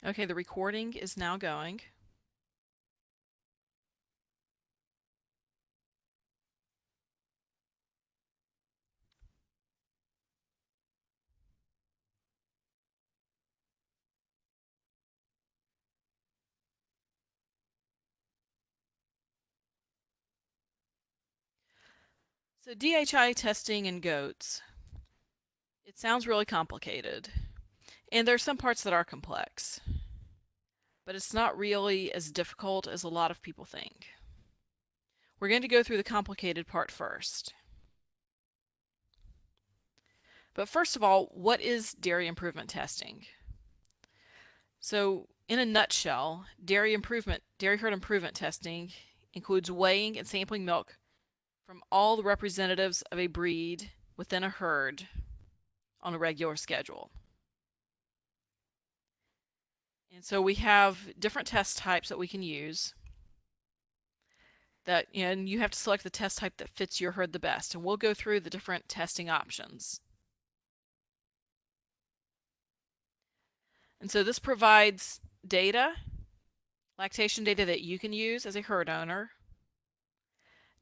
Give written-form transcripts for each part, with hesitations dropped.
Okay, the recording is now going. So DHI testing in goats. It sounds really complicated, and there's some parts that are complex, but it's not really as difficult as a lot of people think. We're going to go through the complicated part first. But first of all, what is dairy improvement testing? So, in a nutshell, dairy herd improvement testing includes weighing and sampling milk from all the representatives of a breed within a herd on a regular schedule. And so we have different test types that we can use. And you have to select the test type that fits your herd the best. And we'll go through the different testing options. And so this provides data, lactation data that you can use as a herd owner,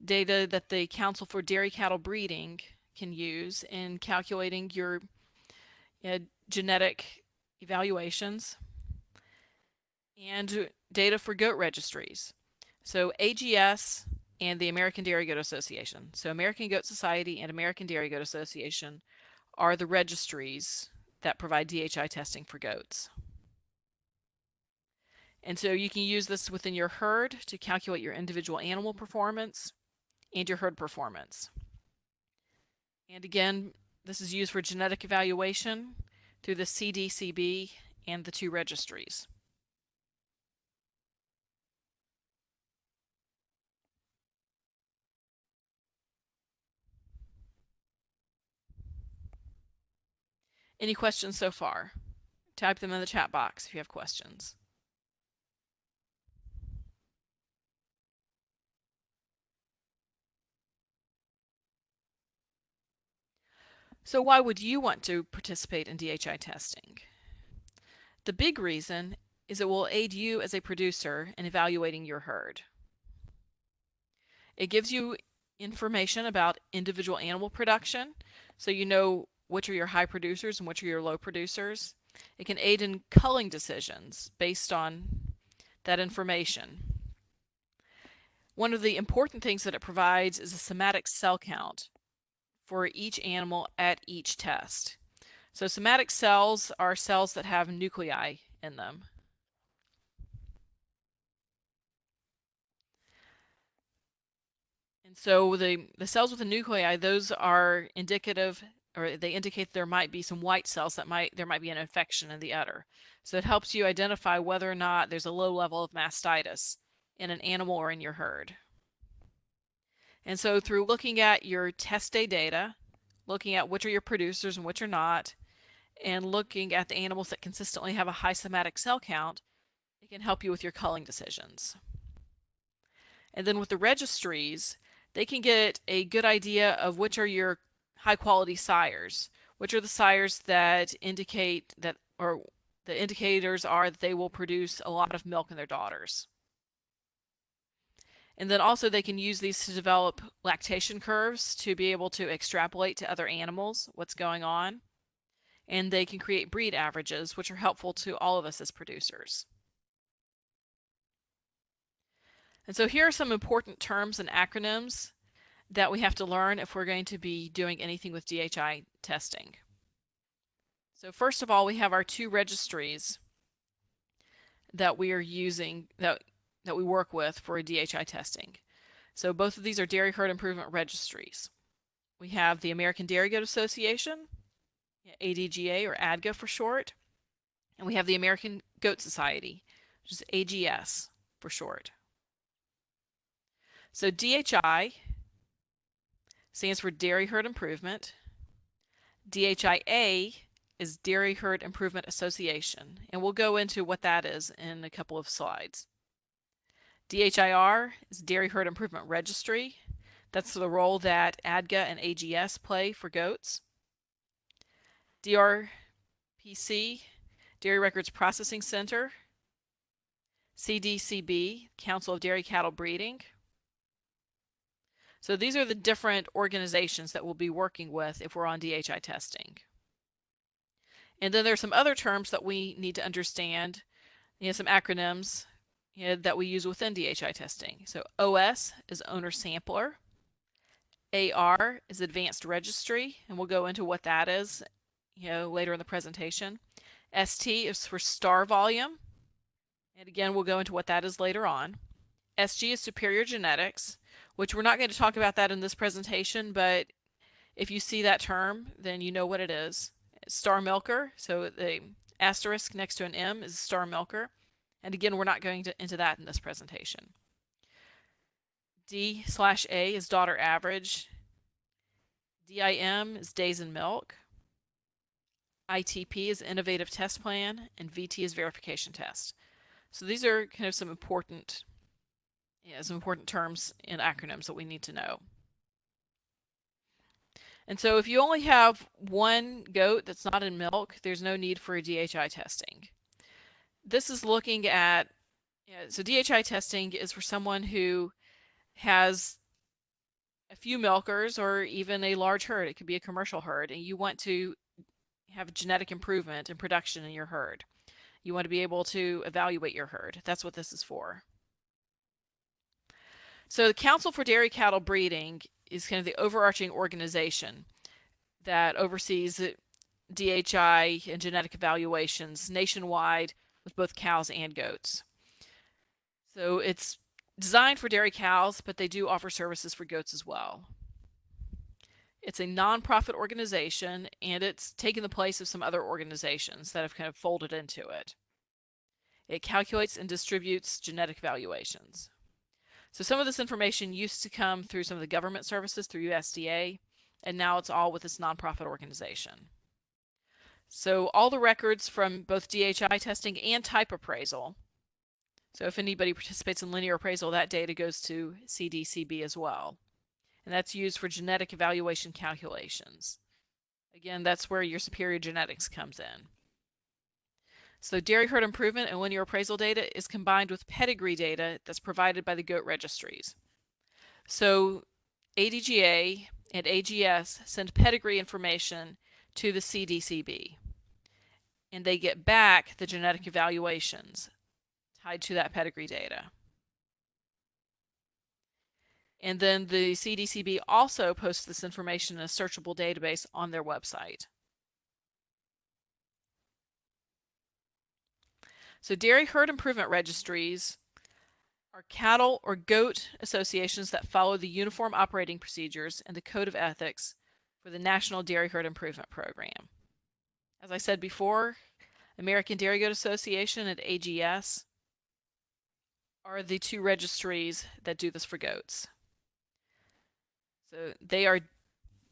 data that the Council for Dairy Cattle Breeding can use in calculating your genetic evaluations, and data for goat registries. So AGS and the American Dairy Goat Association. So American Goat Society and American Dairy Goat Association are the registries that provide DHI testing for goats. And so you can use this within your herd to calculate your individual animal performance and your herd performance. And again, this is used for genetic evaluation through the CDCB and the two registries. Any questions so far? Type them in the chat box if you have questions. So why would you want to participate in DHI testing? The big reason is it will aid you as a producer in evaluating your herd. It gives you information about individual animal production, so you know which are your high producers and which are your low producers. It can aid in culling decisions based on that information. One of the important things that it provides is a somatic cell count for each animal at each test. So somatic cells are cells that have nuclei in them. And so the cells with the nuclei, those are indicative, or they indicate there might be some white cells there might be an infection in the udder. So it helps you identify whether or not there's a low level of mastitis in an animal or in your herd. And so through looking at your test day data, looking at which are your producers and which are not, and looking at the animals that consistently have a high somatic cell count, it can help you with your culling decisions. And then with the registries, they can get a good idea of which are your high quality sires, which are the sires that indicate that, or the indicators are that they will produce a lot of milk in their daughters. And then also they can use these to develop lactation curves to be able to extrapolate to other animals what's going on. And they can create breed averages, which are helpful to all of us as producers. And so here are some important terms and acronyms that we have to learn if we're going to be doing anything with DHI testing. So first of all, we have our two registries that we are using, that we work with for DHI testing. So both of these are dairy herd improvement registries. We have the American Dairy Goat Association, ADGA or ADGA for short, and we have the American Goat Society, which is AGS for short. So DHI stands for Dairy Herd Improvement. DHIA is Dairy Herd Improvement Association, and we'll go into what that is in a couple of slides. DHIR is Dairy Herd Improvement Registry. That's the role that ADGA and AGS play for goats. DRPC Dairy Records Processing Center, CDCB, Council of Dairy Cattle Breeding. So these are the different organizations that we'll be working with if we're on DHI testing. And then there's some other terms that we need to understand, some acronyms that we use within DHI testing. So OS is Owner Sampler. AR is Advanced Registry, and we'll go into what that is later in the presentation. ST is for Star Volume, and again we'll go into what that is later on. SG is Superior Genetics, which we're not going to talk about that in this presentation, but if you see that term, then you know what it is. Star Milker, so the asterisk next to an M is Star Milker, and again we're not going into that in this presentation. D/A is Daughter Average. DIM is Days in Milk. ITP is Innovative Test Plan, and VT is Verification Test. So these are kind of some important terms and acronyms that we need to know. And so if you only have one goat that's not in milk, there's no need for a DHI testing. This is looking at, so DHI testing is for someone who has a few milkers or even a large herd. It could be a commercial herd, and you want to have genetic improvement and production in your herd. You want to be able to evaluate your herd. That's what this is for. So the Council for Dairy Cattle Breeding is kind of the overarching organization that oversees DHI and genetic evaluations nationwide with both cows and goats. So it's designed for dairy cows, but they do offer services for goats as well. It's a nonprofit organization, and it's taken the place of some other organizations that have kind of folded into it. It calculates and distributes genetic evaluations. So some of this information used to come through some of the government services through USDA, and now it's all with this nonprofit organization. So all the records from both DHI testing and type appraisal, so if anybody participates in linear appraisal, that data goes to CDCB as well. And that's used for genetic evaluation calculations. Again, that's where your superior genetics comes in. So dairy herd improvement and linear appraisal data is combined with pedigree data that's provided by the goat registries. So ADGA and AGS send pedigree information to the CDCB, and they get back the genetic evaluations tied to that pedigree data. And then the CDCB also posts this information in a searchable database on their website. So dairy herd improvement registries are cattle or goat associations that follow the uniform operating procedures and the code of ethics for the National Dairy Herd Improvement Program. As I said before, American Dairy Goat Association and AGS are the two registries that do this for goats. So they are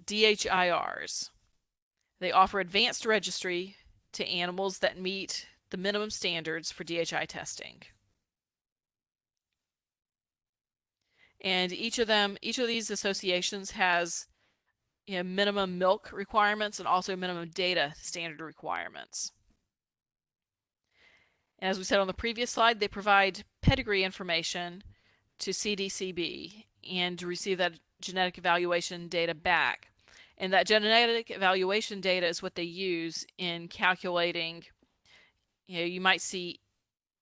DHIRs. They offer advanced registry to animals that meet the minimum standards for DHI testing. And each of these associations has minimum milk requirements and also minimum data standard requirements. And as we said on the previous slide, they provide pedigree information to CDCB and receive that genetic evaluation data back. And that genetic evaluation data is what they use in calculating, you might see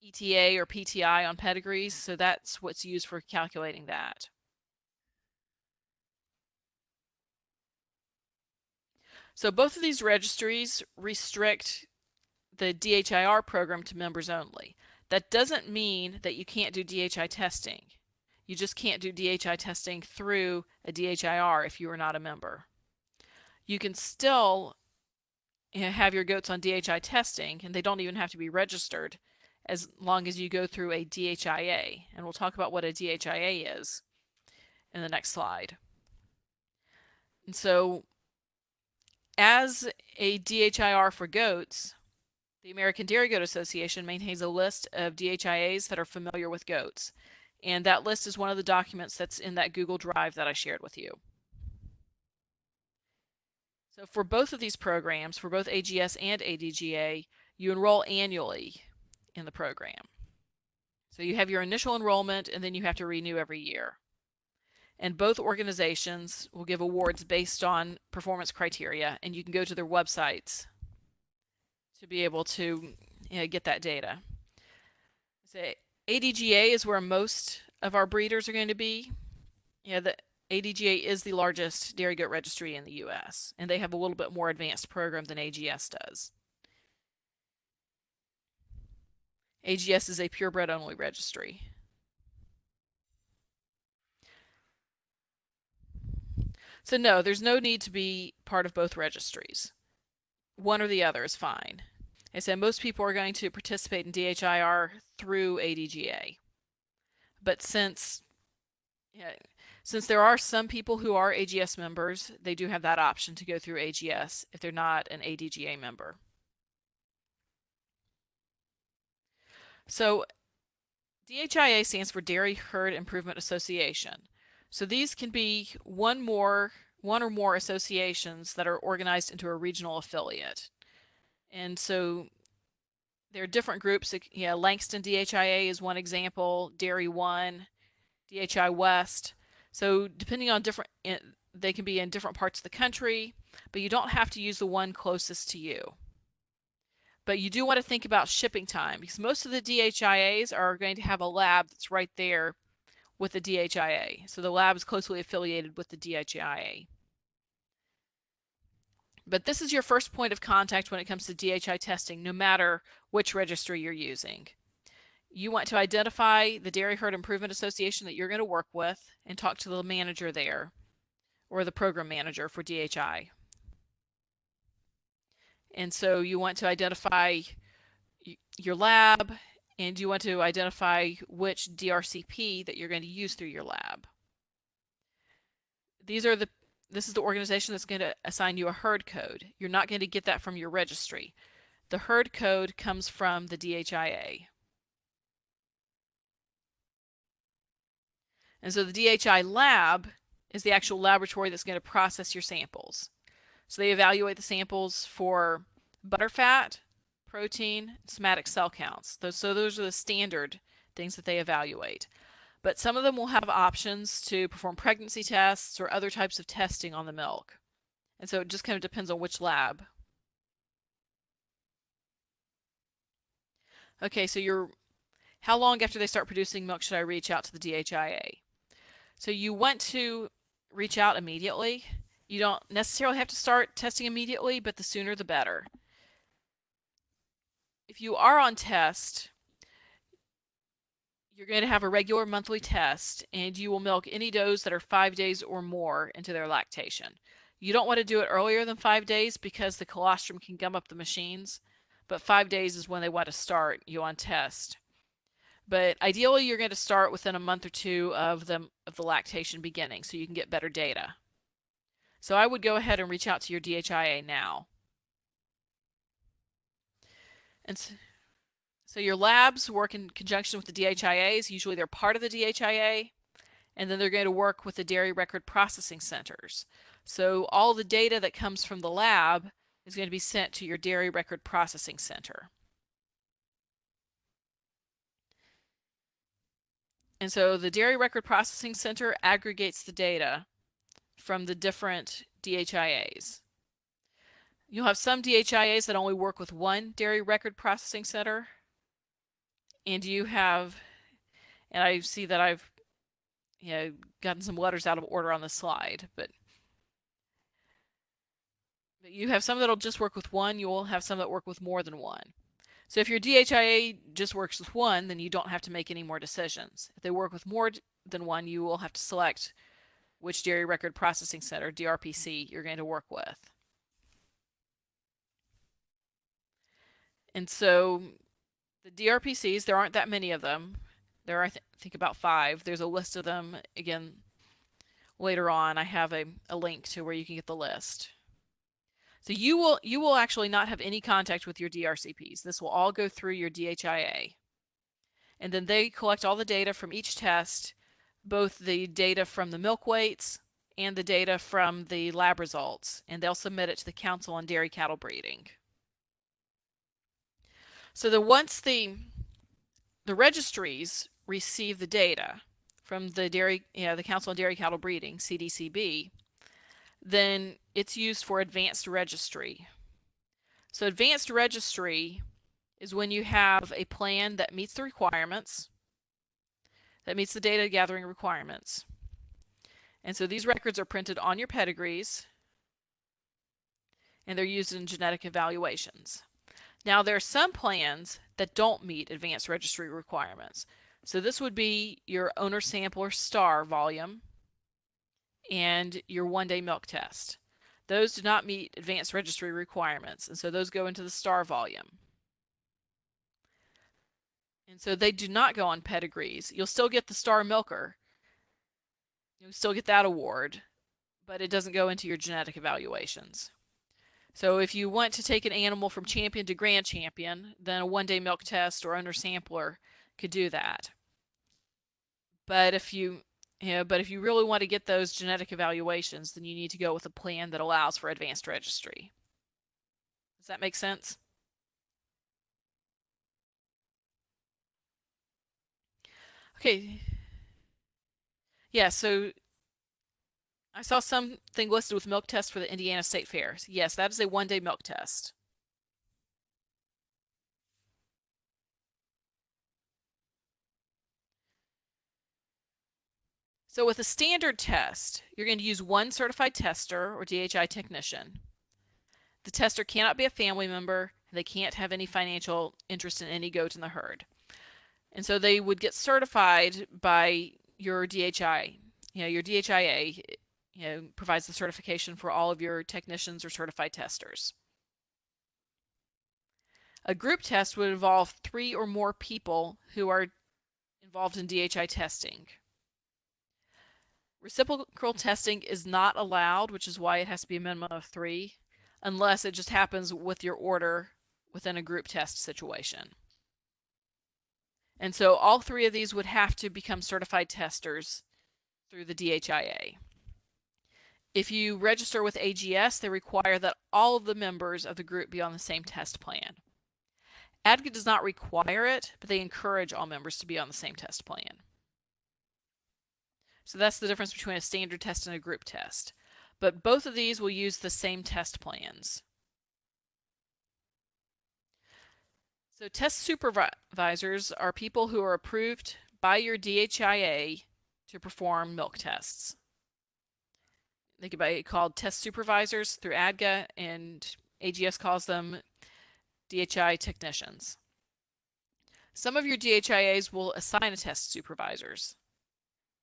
ETA or PTI on pedigrees, so that's what's used for calculating that. So both of these registries restrict the DHIR program to members only. That doesn't mean that you can't do DHI testing. You just can't do DHI testing through a DHIR if you are not a member. You can still have your goats on DHI testing, and they don't even have to be registered as long as you go through a DHIA. And we'll talk about what a DHIA is in the next slide. And so as a DHIR for goats, the American Dairy Goat Association maintains a list of DHIAs that are familiar with goats. And that list is one of the documents that's in that Google Drive that I shared with you. So for both of these programs, for both AGS and ADGA, You enroll annually in the program. So you have your initial enrollment, and then you have to renew every year. And both organizations will give awards based on performance criteria, and you can go to their websites to be able to get that data. So ADGA is where most of our breeders are going to be. The ADGA is the largest dairy goat registry in the U.S., and they have a little bit more advanced program than AGS does. AGS is a purebred only registry. So no, there's no need to be part of both registries. One or the other is fine. I said most people are going to participate in DHIR through ADGA. But since there are some people who are AGS members, they do have that option to go through AGS if they're not an ADGA member. So DHIA stands for Dairy Herd Improvement Association. So these can be one or more associations that are organized into a regional affiliate. And so there are different groups. Langston DHIA is one example, Dairy 1, DHI West. So depending on they can be in different parts of the country, but you don't have to use the one closest to you. But you do want to think about shipping time, because most of the DHIAs are going to have a lab that's right there with the DHIA. So the lab is closely affiliated with the DHIA. But this is your first point of contact when it comes to DHI testing, no matter which registry you're using. You want to identify the Dairy Herd Improvement Association that you're going to work with and talk to the manager there, or the program manager for DHI. And so you want to identify your lab, and you want to identify which DRCP that you're going to use through your lab. This is the organization that's going to assign you a herd code. You're not going to get that from your registry. The herd code comes from the DHIA. And so the DHI lab is the actual laboratory that's going to process your samples. So they evaluate the samples for butterfat, protein, somatic cell counts. So those are the standard things that they evaluate. But some of them will have options to perform pregnancy tests or other types of testing on the milk. And so it just kind of depends on which lab. Okay, so how long after they start producing milk should I reach out to the DHIA? So you want to reach out immediately. You don't necessarily have to start testing immediately, but the sooner the better. If you are on test, you're going to have a regular monthly test, and you will milk any does that are 5 days or more into their lactation. You don't want to do it earlier than 5 days because the colostrum can gum up the machines, but 5 days is when they want to start you on test. But ideally, you're going to start within a month or two of the lactation beginning so you can get better data. So I would go ahead and reach out to your DHIA now. And so your labs work in conjunction with the DHIAs. Usually they're part of the DHIA, and then they're going to work with the dairy record processing centers. So all the data that comes from the lab is going to be sent to your dairy record processing center. And so the dairy record processing center aggregates the data from the different DHIAs. You'll have some DHIAs that only work with one dairy record processing center. And I see that I've gotten some letters out of order on the slide, but you have some that'll just work with one. You will have some that work with more than one. So if your DHIA just works with one, then you don't have to make any more decisions. If they work with more than one, you will have to select which dairy record processing center, DRPC, you're going to work with. And so the DRPCs, there aren't that many of them. There are, I think, about 5. There's a list of them. Again, later on, I have a link to where you can get the list. So you will actually not have any contact with your DRCPs. This will all go through your DHIA. And then they collect all the data from each test, both the data from the milk weights and the data from the lab results, and they'll submit it to the Council on Dairy Cattle Breeding. So that once the registries receive the data from the the Council on Dairy Cattle Breeding, CDCB, then it's used for advanced registry. So advanced registry is when you have a plan that meets the requirements, that meets the data gathering requirements. And so these records are printed on your pedigrees, and they're used in genetic evaluations. Now, there are some plans that don't meet advanced registry requirements. So this would be your owner sampler star volume and your one-day milk test. Those do not meet advanced registry requirements, and so those go into the star volume. And so they do not go on pedigrees. You'll still get the star milker. You'll still get that award, but it doesn't go into your genetic evaluations. So if you want to take an animal from champion to grand champion, then a one-day milk test or owner sampler could do that. But if you really want to get those genetic evaluations, then you need to go with a plan that allows for advanced registry. Does that make sense? Okay. Yeah, so I saw something listed with milk test for the Indiana State Fair. Yes, that is a one-day milk test. So with a standard test, you're going to use one certified tester or DHI technician. The tester cannot be a family member, and they can't have any financial interest in any goat in the herd. And so they would get certified by your DHI. Your DHIA provides the certification for all of your technicians or certified testers. A group test would involve 3 or more people who are involved in DHI testing. Reciprocal testing is not allowed, which is why it has to be a minimum of 3, unless it just happens with your order within a group test situation. And so all 3 of these would have to become certified testers through the DHIA. If you register with AGS, they require that all of the members of the group be on the same test plan. ADGA does not require it, but they encourage all members to be on the same test plan. So that's the difference between a standard test and a group test. But both of these will use the same test plans. So test supervisors are people who are approved by your DHIA to perform milk tests. They could be called test supervisors through ADGA, and AGS calls them DHI technicians. Some of your DHIAs will assign a test supervisors,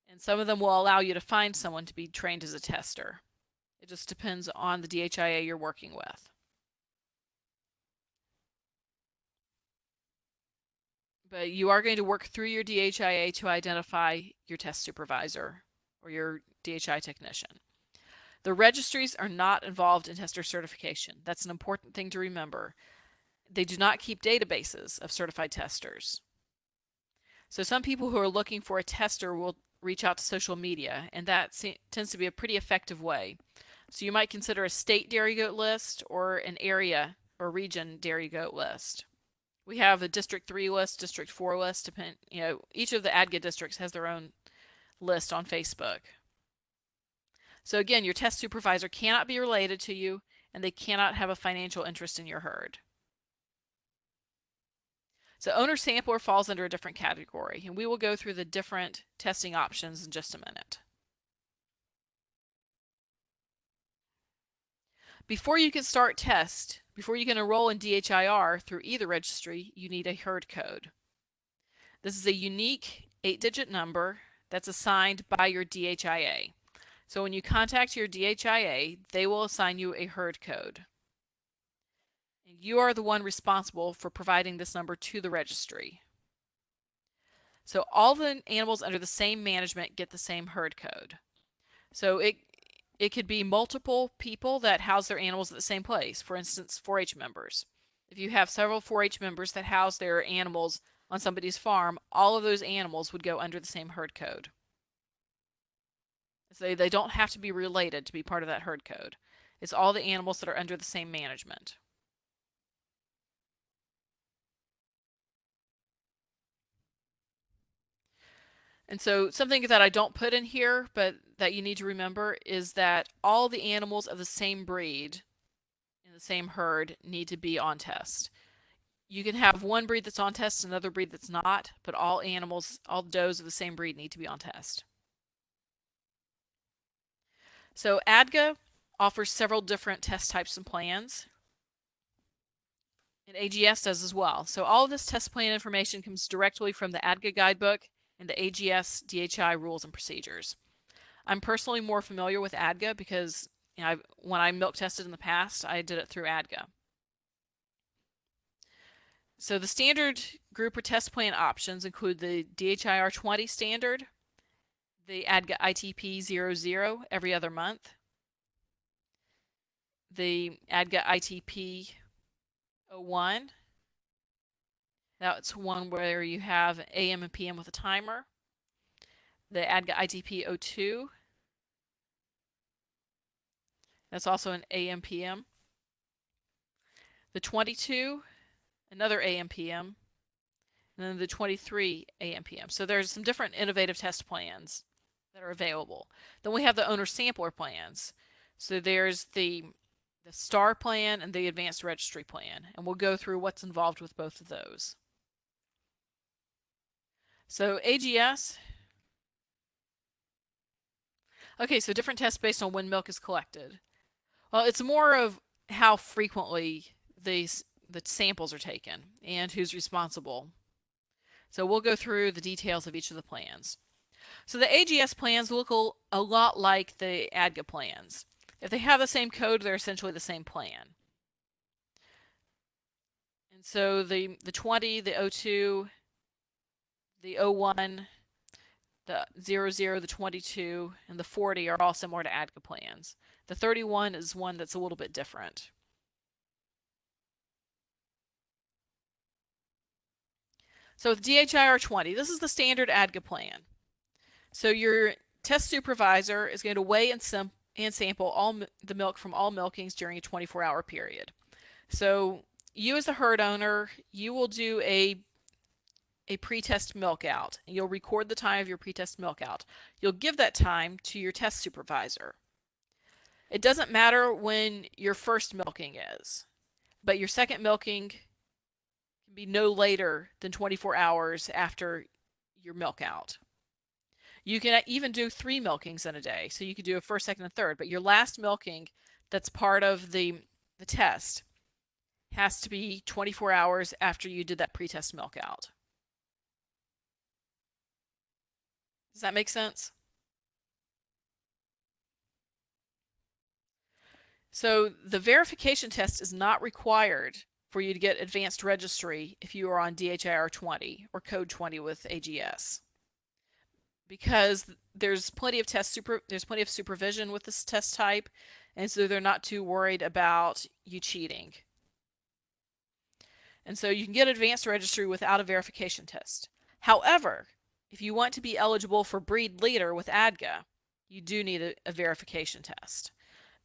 and some of them will allow you to find someone to be trained as a tester. It just depends on the DHIA you're working with. But you are going to work through your DHIA to identify your test supervisor or your DHI technician. The registries are not involved in tester certification. That's an important thing to remember. They do not keep databases of certified testers. So some people who are looking for a tester will reach out to social media, and that tends to be a pretty effective way. So you might consider a state dairy goat list or an area or region dairy goat list. We have a District 3 list, District 4 list. Each of the ADGA districts has their own list on Facebook. So again, your test supervisor cannot be related to you, and they cannot have a financial interest in your herd. So owner sampler falls under a different category, and we will go through the different testing options in just a minute. Before you can start test, before you can enroll in DHIR through either registry, you need a herd code. This is a unique 8-digit number that's assigned by your DHIA. So when you contact your DHIA, they will assign you a herd code. And you are the one responsible for providing this number to the registry. So all the animals under the same management get the same herd code. So it could be multiple people that house their animals at the same place. For instance, 4-H members. If you have several 4-H members that house their animals on somebody's farm, all of those animals would go under the same herd code. So they don't have to be related to be part of that herd code. It's all the animals that are under the same management. And so something that I don't put in here, but that you need to remember, is that all the animals of the same breed in the same herd need to be on test. You can have one breed that's on test and another breed that's not, but all animals, all does of the same breed need to be on test. So ADGA offers several different test types and plans, and AGS does as well. So all of this test plan information comes directly from the ADGA guidebook and the AGS DHI rules and procedures. I'm personally more familiar with ADGA because when I milk tested in the past, I did it through ADGA. So the standard group or test plan options include the DHIR 20 standard, the ADGA ITP 00 every other month, the ADGA ITP 01. That's one where you have AM and PM with a timer. The ADGA ITP 02. That's also an AM PM. The 22, another AM PM. And then the 23 AM PM. So there's some different innovative test plans that are available. Then we have the owner sampler plans. So there's the STAR plan and the advanced registry plan, and we'll go through what's involved with both of those. So AGS. Okay, so different tests based on when milk is collected. Well, it's more of how frequently the samples are taken and who's responsible. So we'll go through the details of each of the plans. So the AGS plans look a lot like the ADGA plans. If they have the same code, they're essentially the same plan. And so the 20, the 02, the 01, the 00, the 22, and the 40 are all similar to ADGA plans. The 31 is one that's a little bit different. So with DHIR 20, this is the standard ADGA plan. So your test supervisor is going to weigh and sample all the milk from all milkings during a 24-hour period. So you as the herd owner, you will do a pre-test milk out. You'll record the time of your pre-test milk out. You'll give that time to your test supervisor. It doesn't matter when your first milking is, but your second milking can be no later than 24 hours after your milk out. You can even do 3 milkings in a day. So you could do a first, second, and third, but your last milking that's part of the test has to be 24 hours after you did that pre-test milk out. Does that make sense? So the verification test is not required for you to get advanced registry if you are on DHIR 20 or code 20 with AGS, because there's plenty of supervision with this test type, and so they're not too worried about you cheating. And so you can get advanced registry without a verification test. However, if you want to be eligible for breed leader with ADGA, you do need a verification test.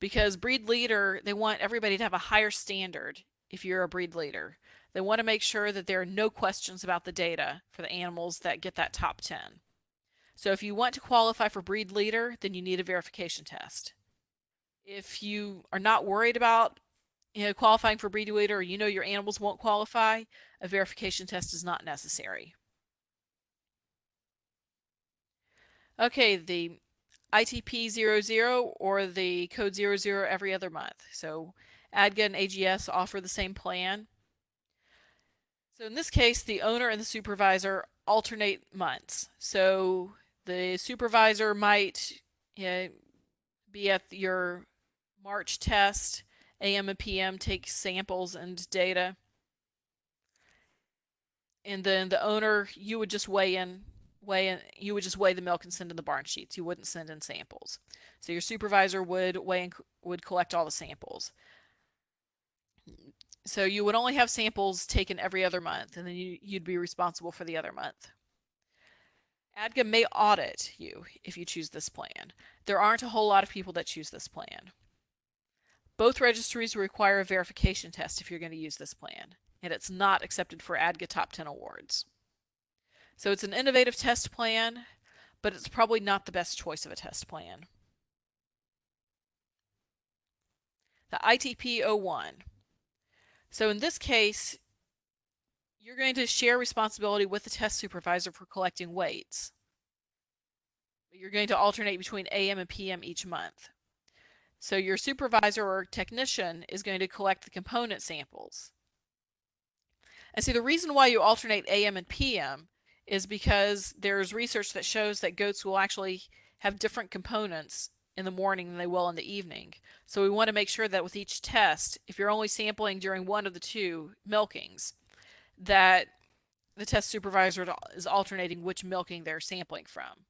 Because breed leader, they want everybody to have a higher standard if you're a breed leader. They want to make sure that there are no questions about the data for the animals that get that top 10. So if you want to qualify for breed leader, then you need a verification test. If you are not worried about qualifying for breed leader, or your animals won't qualify, a verification test is not necessary. Okay, the ITP 00 or the code 00 every other month. So ADGA and AGS offer the same plan. So in this case, the owner and the supervisor alternate months. So the supervisor might be at your March test, AM and PM take samples and data. And then the owner, you would just weigh the milk and send in the barn sheets. You wouldn't send in samples. So your supervisor would weigh and would collect all the samples. So you would only have samples taken every other month, and then you'd be responsible for the other month. ADGA may audit you if you choose this plan. There aren't a whole lot of people that choose this plan. Both registries require a verification test if you're going to use this plan, and it's not accepted for ADGA Top 10 awards. So it's an innovative test plan. but it's probably not the best choice of a test plan. The ITP 01. So in this case, you're going to share responsibility with the test supervisor for collecting weights. You're going to alternate between AM and PM each month. So your supervisor or technician is going to collect the component samples. And see, the reason why you alternate AM and PM is because there's research that shows that goats will actually have different components in the morning than they will in the evening. So we want to make sure that with each test, if you're only sampling during one of the two milkings, that the test supervisor is alternating which milking they're sampling from.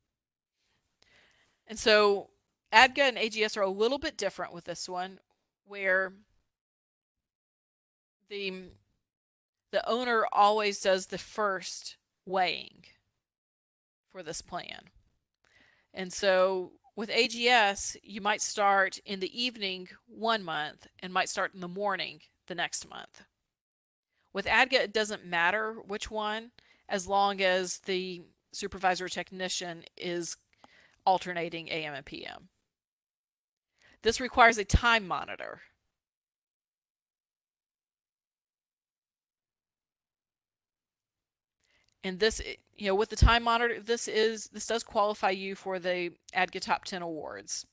And so ADGA and AGS are a little bit different with this one, where the owner always does the first weighing for this plan. And so with AGS, you might start in the evening one month and might start in the morning the next month. With ADGA, it doesn't matter which one, as long as the supervisor technician is alternating AM and PM. This requires a time monitor. And this, with the time monitor, this does qualify you for the ADGA Top 10 awards.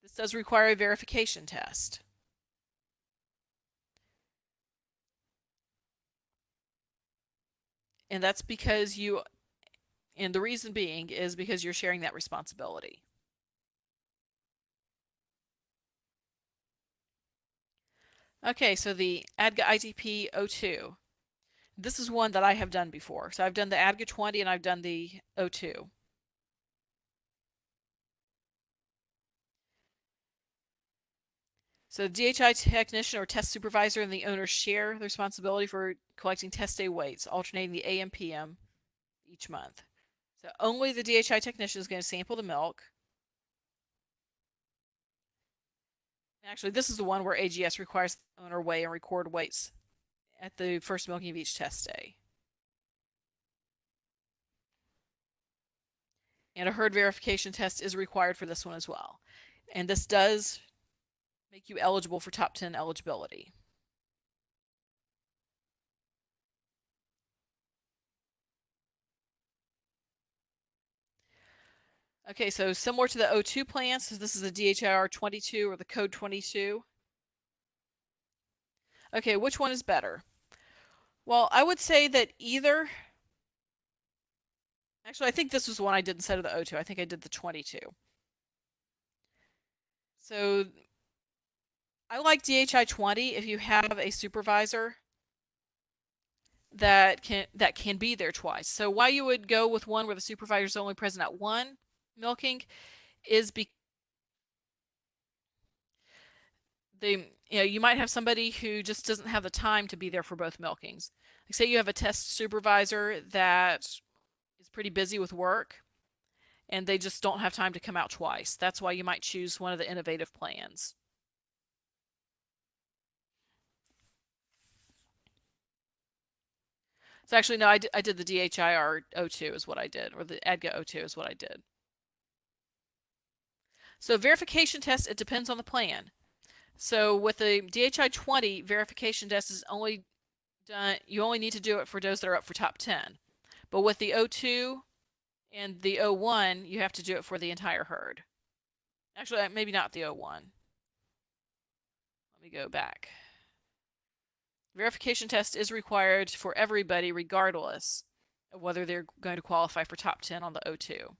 This does require a verification test. And that's because and the reason being is because you're sharing that responsibility. Okay, so the ADGA ITP 02. This is one that I have done before. So I've done the ADGA 20 and I've done the 02. So the DHI technician or test supervisor and the owner share the responsibility for collecting test day weights, alternating the AM PM each month. So only the DHI technician is going to sample the milk. Actually, this is the one where AGS requires the owner weigh and record weights at the first milking of each test day. And a herd verification test is required for this one as well. And this does make you eligible for top 10 eligibility. Okay, so similar to the O2 plan, so this is the DHIR 22 or the code 22. Okay, which one is better? Well, I would say that either. Actually, I think this was the one I did instead of the O2. I think I did the 22. So I like DHI 20 if you have a supervisor that can be there twice. So why you would go with one where the supervisor is only present at one milking is you might have somebody who just doesn't have the time to be there for both milkings. Like say you have a test supervisor that is pretty busy with work and they just don't have time to come out twice. That's why you might choose one of the innovative plans. So actually, no, I did the DHIR 02 is what I did, or the ADGA 02 is what I did. So verification test, it depends on the plan. So with the DHI 20, verification test is only done, you only need to do it for those that are up for top 10. But with the 02 and the 01, you have to do it for the entire herd. Actually, maybe not the 01. Let me go back. Verification test is required for everybody regardless of whether they're going to qualify for top 10 on the 02.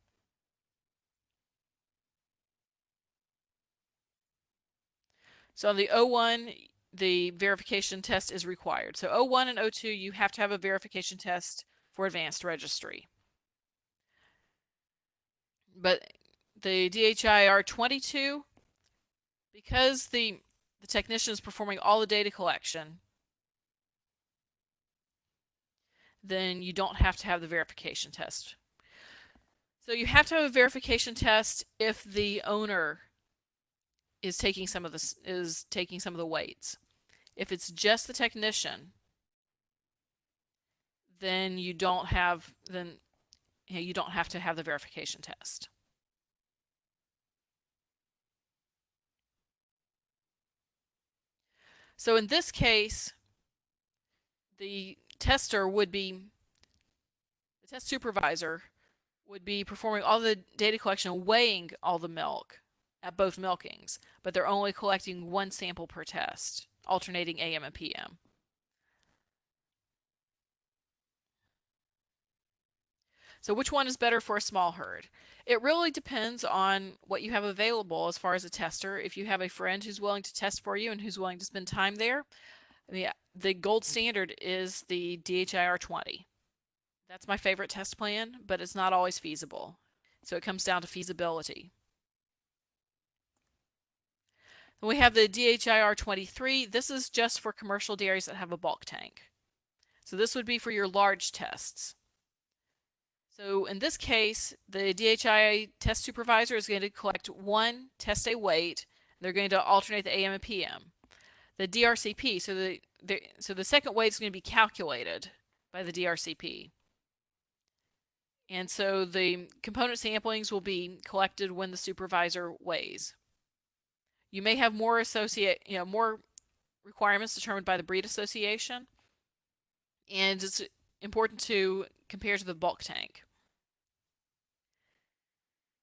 So on the 01, the verification test is required. So 01 and 02, you have to have a verification test for advanced registry. But the DHIR 22, because the technician is performing all the data collection, then you don't have to have the verification test. So you have to have a verification test if the owner is taking some of the weights. If it's just the technician, then you don't have you don't have to have the verification test. So in this case, the tester would be, the test supervisor would be performing all the data collection and weighing all the milk at both milkings, but they're only collecting one sample per test, alternating AM and PM. So which one is better for a small herd? It really depends on what you have available as far as a tester. If you have a friend who's willing to test for you and who's willing to spend time there, the gold standard is the DHIR 20. That's my favorite test plan, but it's not always feasible. So it comes down to feasibility. Then we have the DHIR 23. This is just for commercial dairies that have a bulk tank. So this would be for your large tests. So in this case, the DHI test supervisor is going to collect one test day weight. They're going to alternate the AM and PM. The DRCP, so the second weight is going to be calculated by the DRCP. And so the component samplings will be collected when the supervisor weighs. You may have more more requirements determined by the breed association, and it's important to compare to the bulk tank.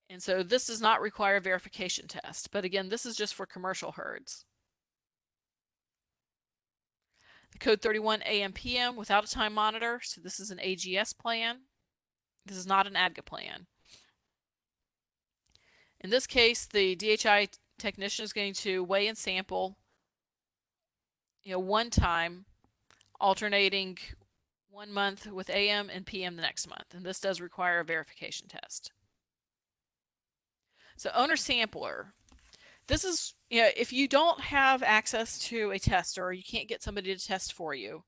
And so this does not require a verification test, but again, this is just for commercial herds. The code 31 AM/PM without a time monitor, so this is an AGS plan. This is not an ADGA plan. In this case, the DHI technician is going to weigh and sample, one time, alternating 1 month with AM and PM the next month, and this does require a verification test. So owner sampler, this is, if you don't have access to a tester or you can't get somebody to test for you,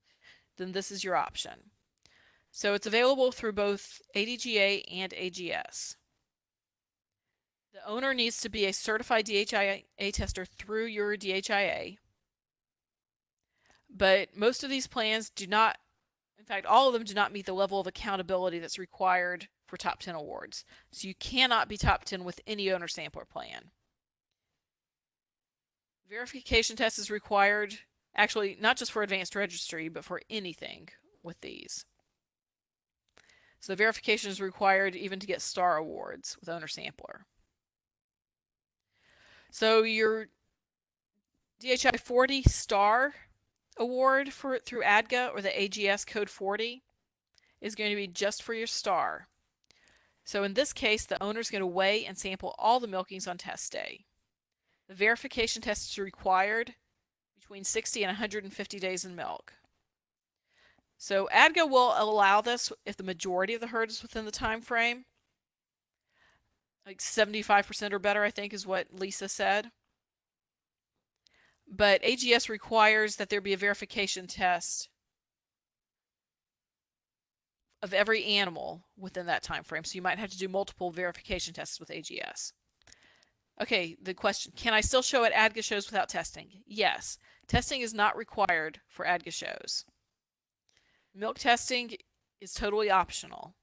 then this is your option. So it's available through both ADGA and AGS. The owner needs to be a certified DHIA tester through your DHIA, but most of these plans do not, in fact, all of them do not meet the level of accountability that's required for top 10 awards. So you cannot be top 10 with any owner sampler plan. Verification test is required, actually, not just for advanced registry, but for anything with these. So verification is required even to get star awards with owner sampler. So your DHI 40 star award through ADGA or the AGS code 40 is going to be just for your star. So in this case, the owner is going to weigh and sample all the milkings on test day. The verification test is required between 60 and 150 days in milk. So ADGA will allow this if the majority of the herd is within the time frame. Like 75% or better, I think, is what Lisa said. But AGS requires that there be a verification test of every animal within that time frame. So you might have to do multiple verification tests with AGS. Okay, the question, can I still show at ADGA shows without testing? Yes. Testing is not required for ADGA shows. Milk testing is totally optional.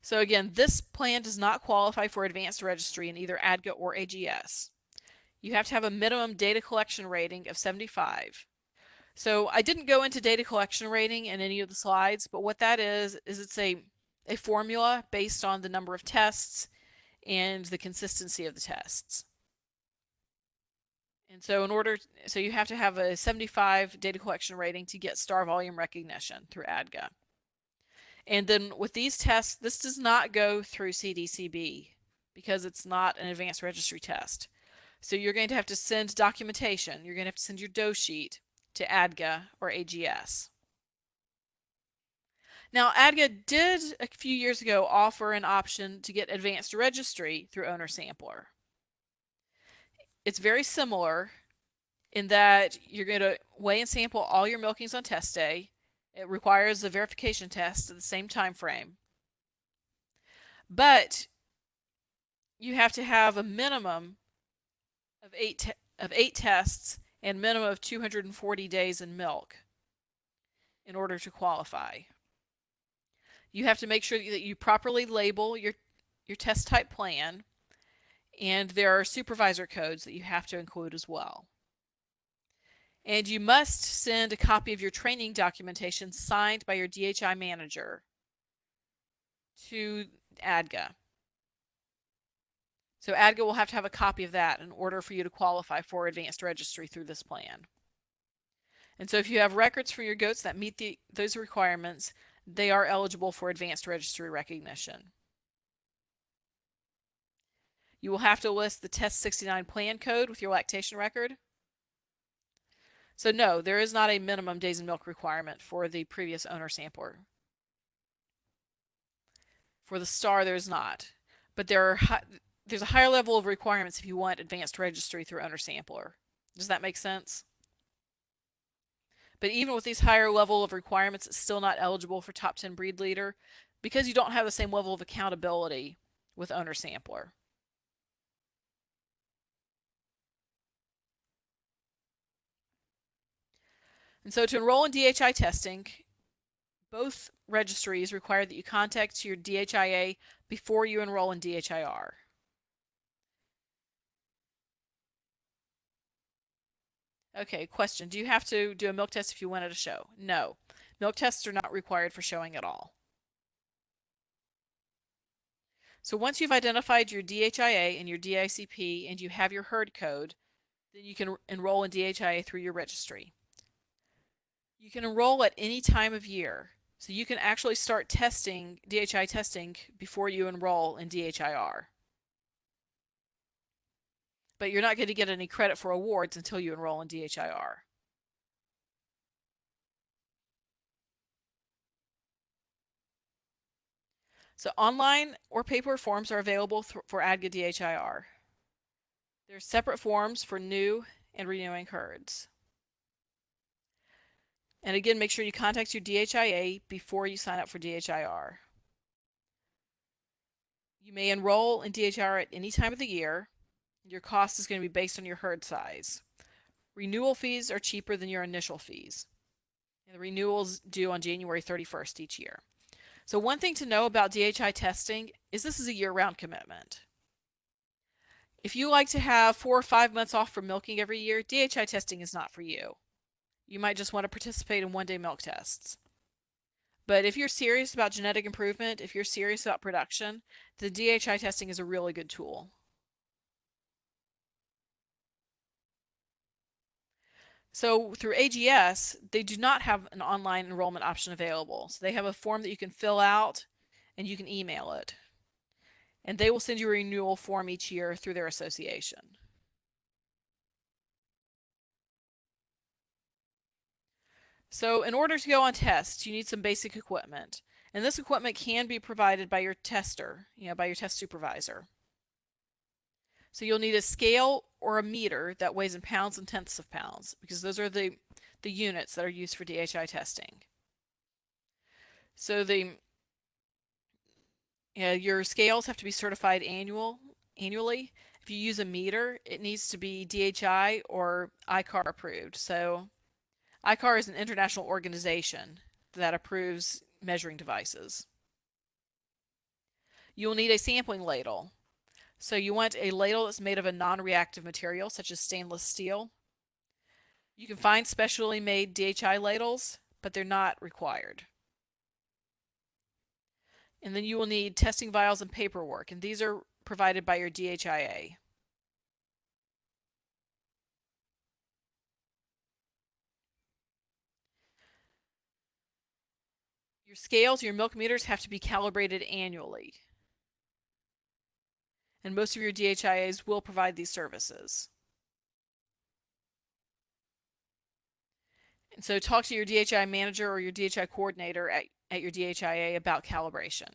So again, this plan does not qualify for advanced registry in either ADGA or AGS. You have to have a minimum data collection rating of 75. So I didn't go into data collection rating in any of the slides, but what that is it's a formula based on the number of tests and the consistency of the tests. And so so you have to have a 75 data collection rating to get star volume recognition through ADGA. And then with these tests, this does not go through CDCB because it's not an advanced registry test. So you're going to have to send documentation. You're going to have to send your dough sheet to ADGA or AGS. Now, ADGA did a few years ago offer an option to get advanced registry through owner sampler. It's very similar in that you're going to weigh and sample all your milkings on test day. It requires a verification test at the same time frame. But you have to have a minimum of eight tests and minimum of 240 days in milk in order to qualify. You have to make sure that you properly label your test type plan, and there are supervisor codes that you have to include as well. And you must send a copy of your training documentation signed by your DHI manager to ADGA. So ADGA will have to have a copy of that in order for you to qualify for advanced registry through this plan. And so if you have records for your goats that meet those requirements, they are eligible for advanced registry recognition. You will have to list the Test 69 plan code with your lactation record. So no, there is not a minimum days in milk requirement for the previous owner sampler. For the STAR, there's not. But there's a higher level of requirements if you want advanced registry through owner sampler. Does that make sense? But even with these higher level of requirements, it's still not eligible for top 10 breed leader because you don't have the same level of accountability with owner sampler. And so to enroll in DHI testing, both registries require that you contact your DHIA before you enroll in DHIR. Okay, question. Do you have to do a milk test if you win at a show? No. Milk tests are not required for showing at all. So once you've identified your DHIA and your DICP and you have your herd code, then you can enroll in DHIA through your registry. You can enroll at any time of year. So you can actually start testing, DHI testing, before you enroll in DHIR. But you're not going to get any credit for awards until you enroll in DHIR. So online or paper forms are available for ADGA DHIR. There's separate forms for new and renewing herds. And again, make sure you contact your DHIA before you sign up for DHIR. You may enroll in DHIR at any time of the year. Your cost is going to be based on your herd size. Renewal fees are cheaper than your initial fees. And the renewals due on January 31st each year. So one thing to know about DHI testing is this is a year-round commitment. If you like to have 4 or 5 months off from milking every year, DHI testing is not for you. You might just want to participate in one-day milk tests. But if you're serious about genetic improvement, if you're serious about production, the DHI testing is a really good tool. So through AGS, they do not have an online enrollment option available. So they have a form that you can fill out and you can email it. And they will send you a renewal form each year through their association. So in order to go on tests, you need some basic equipment. And this equipment can be provided by your tester, by your test supervisor. So you'll need a scale or a meter that weighs in pounds and tenths of pounds, because those are the units that are used for DHI testing. So your scales have to be certified annually. If you use a meter, it needs to be DHI or ICAR approved. So ICAR is an international organization that approves measuring devices. You'll need a sampling ladle. So you want a ladle that's made of a non-reactive material, such as stainless steel. You can find specially made DHI ladles, but they're not required. And then you will need testing vials and paperwork, and these are provided by your DHIA. Your scales, your milk meters have to be calibrated annually. And most of your DHIAs will provide these services. And so talk to your DHI manager or your DHI coordinator at your DHIA about calibration.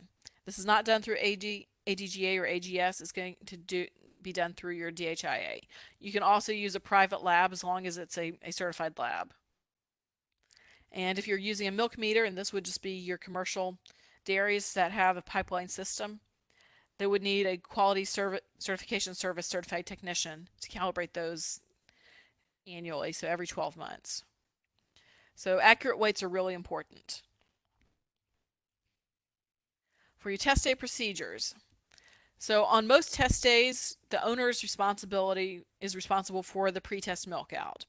This is not done through ADGA or AGS. It's going to be done through your DHIA. You can also use a private lab as long as it's a certified lab. And if you're using a milk meter, and this would just be your commercial dairies that have a pipeline system, they would need a quality certification service certified technician to calibrate those annually, so every 12 months. So accurate weights are really important. For your test day procedures. So on most test days, the owner's responsibility is responsible for the pre-test milk out.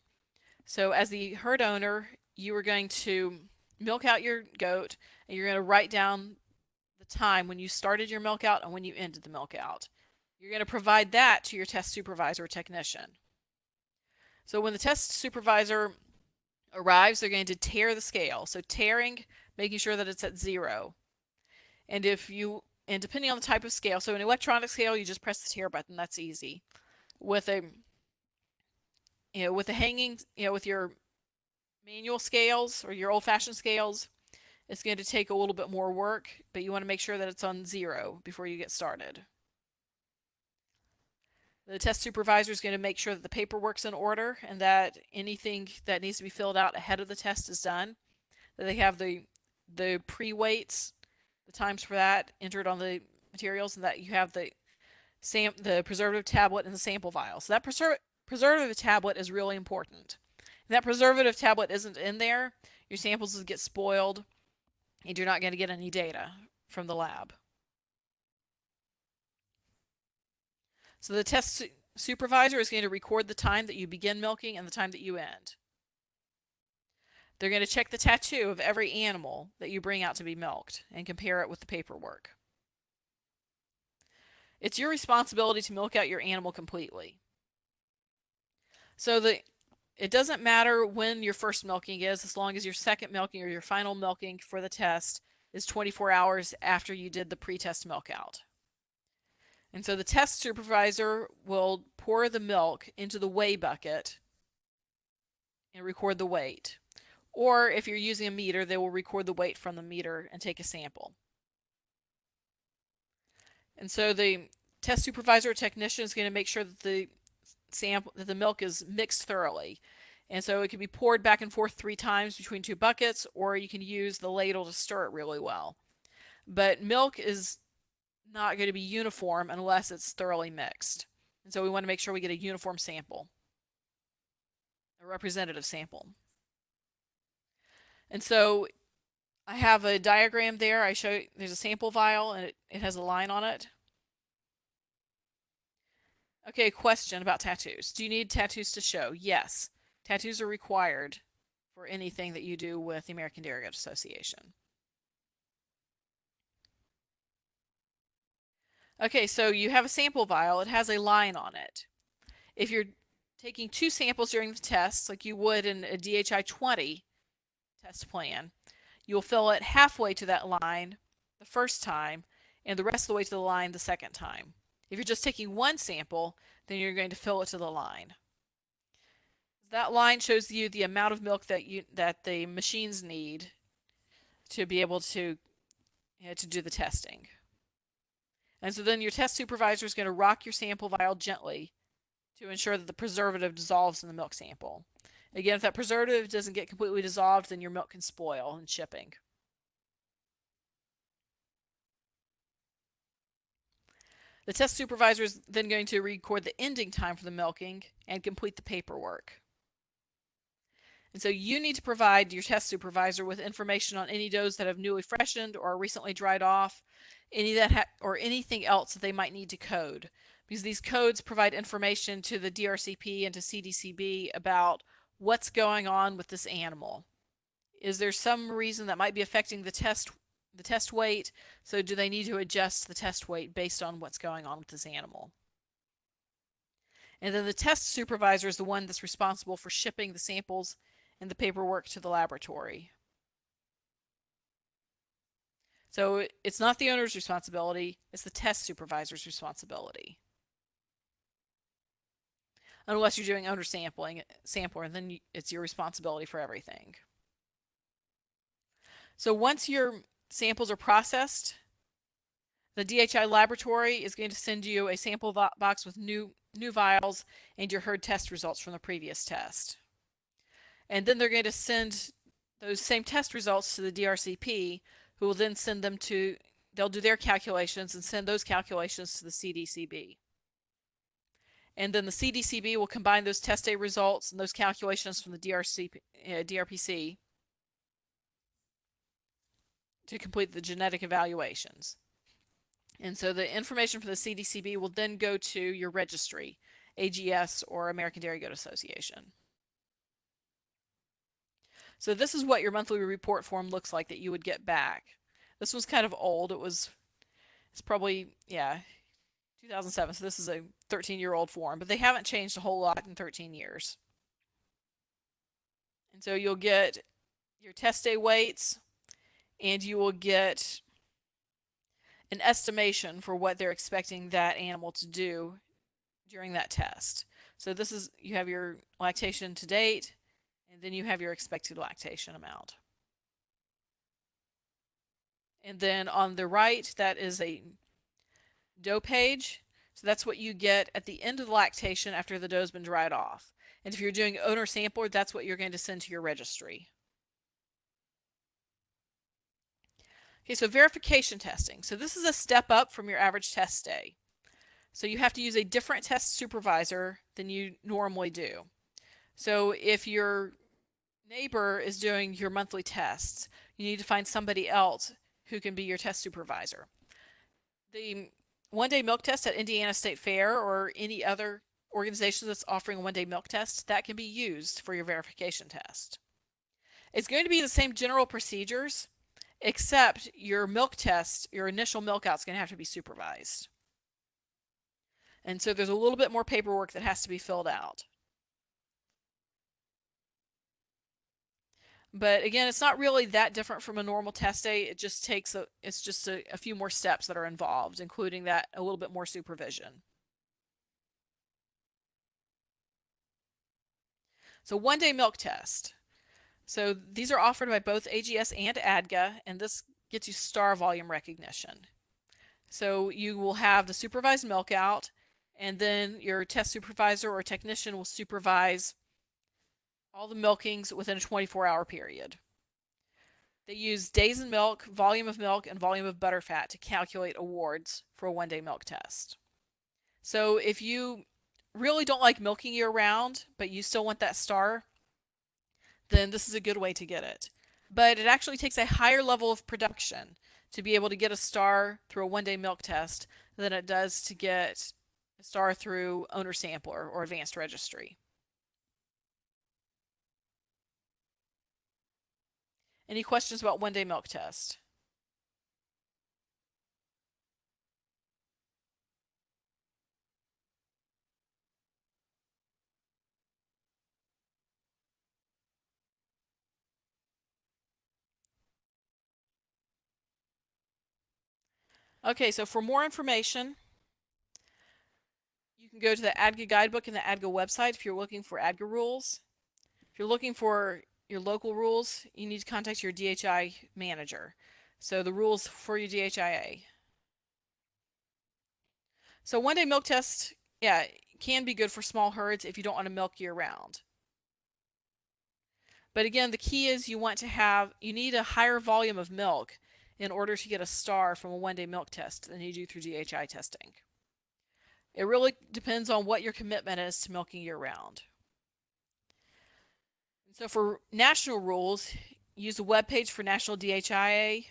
So as the herd owner, you are going to milk out your goat, and you're going to write down the time when you started your milk out and when you ended the milk out. You're going to provide that to your test supervisor or technician. So when the test supervisor arrives, they're going to tare the scale. So tearing, making sure that it's at 0. And depending on the type of scale, so an electronic scale, you just press the tare button. That's easy. With a hanging, with your manual scales or your old-fashioned scales, it's going to take a little bit more work, but you want to make sure that it's on 0 before you get started. The test supervisor is going to make sure that the paperwork's in order and that anything that needs to be filled out ahead of the test is done. That they have the pre-weights, the times for that entered on the materials, and that you have the preservative tablet and the sample vial. So that preservative tablet is really important. If that preservative tablet isn't in there, your samples will get spoiled and you're not going to get any data from the lab. So the test supervisor is going to record the time that you begin milking and the time that you end. They're going to check the tattoo of every animal that you bring out to be milked and compare it with the paperwork. It's your responsibility to milk out your animal completely. So it doesn't matter when your first milking is, as long as your second milking or your final milking for the test is 24 hours after you did the pre-test milk out. And so the test supervisor will pour the milk into the weigh bucket and record the weight. Or if you're using a meter, they will record the weight from the meter and take a sample. And so the test supervisor or technician is going to make sure that the milk is mixed thoroughly. And so it can be poured back and forth 3 times between 2 buckets, or you can use the ladle to stir it really well. But milk is not going to be uniform unless it's thoroughly mixed. And so we want to make sure we get a uniform sample, a representative sample. And so I have a diagram there. I show you, there's a sample vial and it has a line on it. Okay, question about tattoos. Do you need tattoos to show? Yes. Tattoos are required for anything that you do with the American Dairy Goat Association. Okay, so you have a sample vial. It has a line on it. If you're taking 2 samples during the test, like you would in a DHI 20 test plan, you'll fill it halfway to that line the first time and the rest of the way to the line the second time. If you're just taking 1 sample, then you're going to fill it to the line. That line shows you the amount of milk that the machines need to be able to do the testing. And so then your test supervisor is going to rock your sample vial gently to ensure that the preservative dissolves in the milk sample. Again, if that preservative doesn't get completely dissolved, then your milk can spoil in shipping. The test supervisor is then going to record the ending time for the milking and complete the paperwork. And so you need to provide your test supervisor with information on any does that have newly freshened or recently dried off, or anything else that they might need to code, because these codes provide information to the DRCP and to CDCB about what's going on with this animal. Is there some reason that might be affecting the test weight? So do they need to adjust the test weight based on what's going on with this animal? And then the test supervisor is the one that's responsible for shipping the samples and the paperwork to the laboratory. So it's not the owner's responsibility, it's the test supervisor's responsibility. Unless you're doing owner sampler, then it's your responsibility for everything. So once your samples are processed, the DHI laboratory is going to send you a sample box with new vials and your herd test results from the previous test. And then they're going to send those same test results to the DRCP, who will then send them they'll do their calculations and send those calculations to the CDCB. And then the CDCB will combine those test day results and those calculations from the DRPC to complete the genetic evaluations. And so the information from the CDCB will then go to your registry, AGS or American Dairy Goat Association. So this is what your monthly report form looks like that you would get back. This was kind of old. It's probably, yeah, 2007. So this is a 13-year-old form, but they haven't changed a whole lot in 13 years. And so you'll get your test day weights, and you will get an estimation for what they're expecting that animal to do during that test. So this is, you have your lactation to date, and then you have your expected lactation amount. And then on the right, that is a doe page. So that's what you get at the end of the lactation after the doe's been dried off. And if you're doing owner sampler, that's what you're going to send to your registry. Okay, so verification testing. So this is a step up from your average test day. So you have to use a different test supervisor than you normally do. So if your neighbor is doing your monthly tests, you need to find somebody else who can be your test supervisor. The one-day milk test at Indiana State Fair or any other organization that's offering a one-day milk test, that can be used for your verification test. It's going to be the same general procedures, except your milk test, your initial milk out is going to have to be supervised. And so there's a little bit more paperwork that has to be filled out. But again, it's not really that different from a normal test day. It just takes it's just a few more steps that are involved, including that a little bit more supervision. So one-day milk test. So these are offered by both AGS and ADGA, and this gets you star volume recognition. So you will have the supervised milk out, and then your test supervisor or technician will supervise all the milkings within a 24-hour period. They use days in milk, volume of milk, and volume of butterfat to calculate awards for a one-day milk test. So if you really don't like milking year round, but you still want that star, then this is a good way to get it. But it actually takes a higher level of production to be able to get a star through a one-day milk test than it does to get a star through owner sampler or advanced registry. Any questions about one-day milk test? Okay, so for more information, you can go to the ADGA guidebook and the ADGA website if you're looking for ADGA rules. If you're looking for your local rules, you need to contact your DHI manager. So the rules for your DHIA. So one-day milk test, yeah, can be good for small herds if you don't want to milk year round. But again, the key is you need a higher volume of milk in order to get a star from a one-day milk test than you do through DHI testing. It really depends on what your commitment is to milking year round. So for national rules, use the webpage for National DHIA.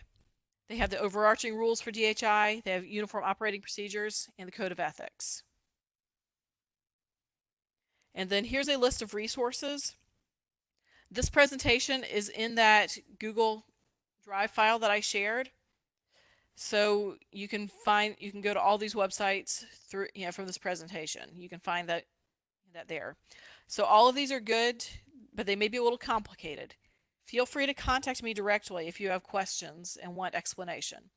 They have the overarching rules for DHI, they have uniform operating procedures, and the code of ethics. And then here's a list of resources. This presentation is in that Google Drive file that I shared. So you can go to all these websites through, from this presentation. You can find that there. So all of these are good, but they may be a little complicated. Feel free to contact me directly if you have questions and want explanation.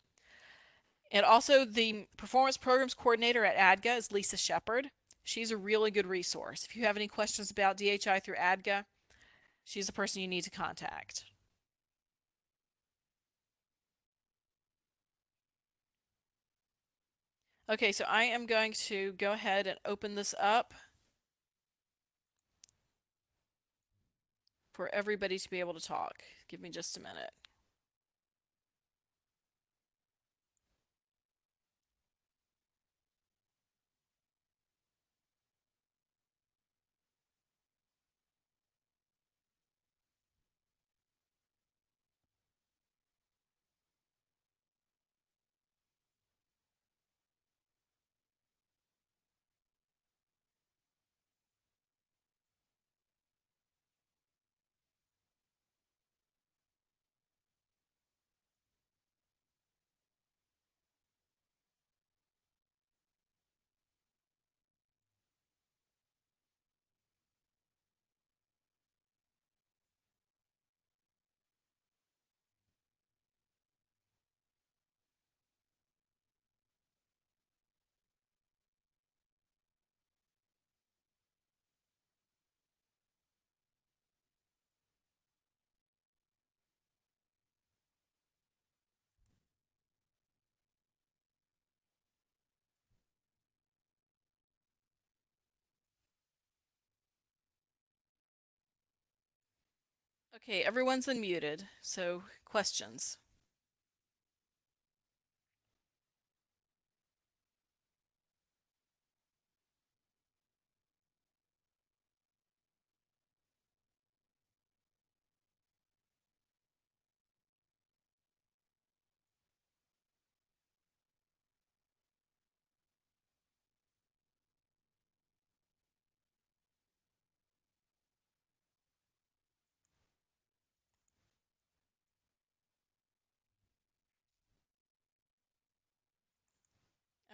And also the Performance Programs Coordinator at ADGA is Lisa Shepard. She's a really good resource. If you have any questions about DHI through ADGA, she's the person you need to contact. Okay, so I am going to go ahead and open this up for everybody to be able to talk. Give me just a minute. Okay, everyone's unmuted, so questions.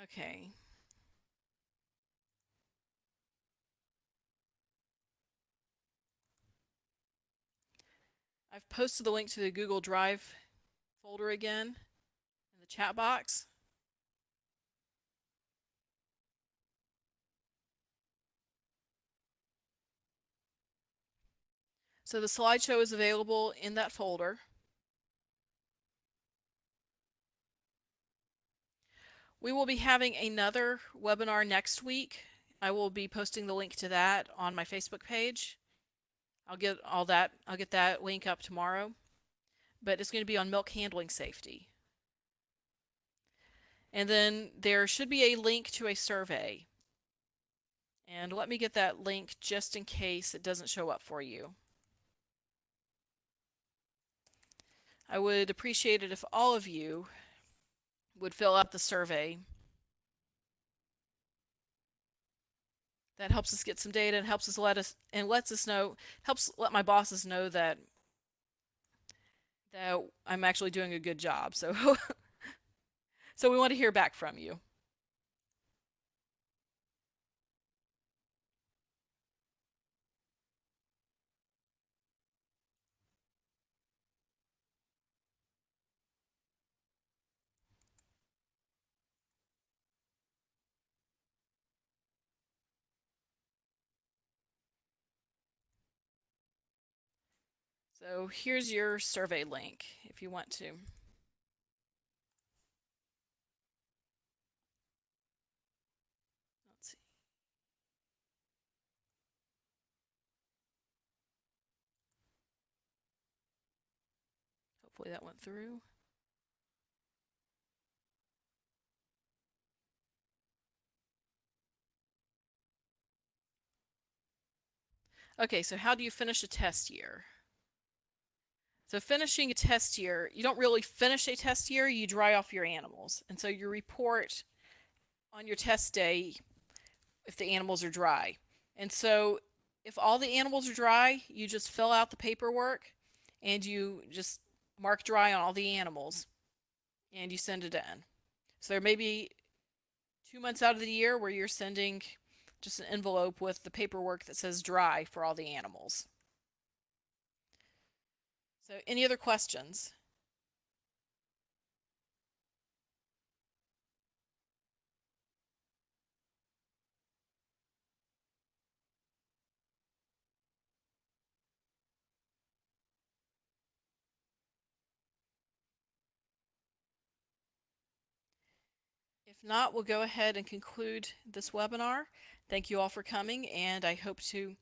Okay. I've posted the link to the Google Drive folder again in the chat box. So the slideshow is available in that folder. We will be having another webinar next week. I will be posting the link to that on my Facebook page. I'll get that link up tomorrow. But it's going to be on milk handling safety. And then there should be a link to a survey. And let me get that link just in case it doesn't show up for you. I would appreciate it if all of you would fill out the survey. That helps us get some data and helps us helps let my bosses know that I'm actually doing a good job. So so we want to hear back from you. So here's your survey link if you want to. Let's see. Hopefully that went through. Okay, so how do you finish a test year? So finishing a test year, you don't really finish a test year, you dry off your animals. And so you report on your test day if the animals are dry. And so if all the animals are dry, you just fill out the paperwork and you just mark dry on all the animals and you send it in. So there may be 2 months out of the year where you're sending just an envelope with the paperwork that says dry for all the animals. So any other questions? If not, we'll go ahead and conclude this webinar. Thank you all for coming, and I hope to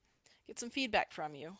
get some feedback from you.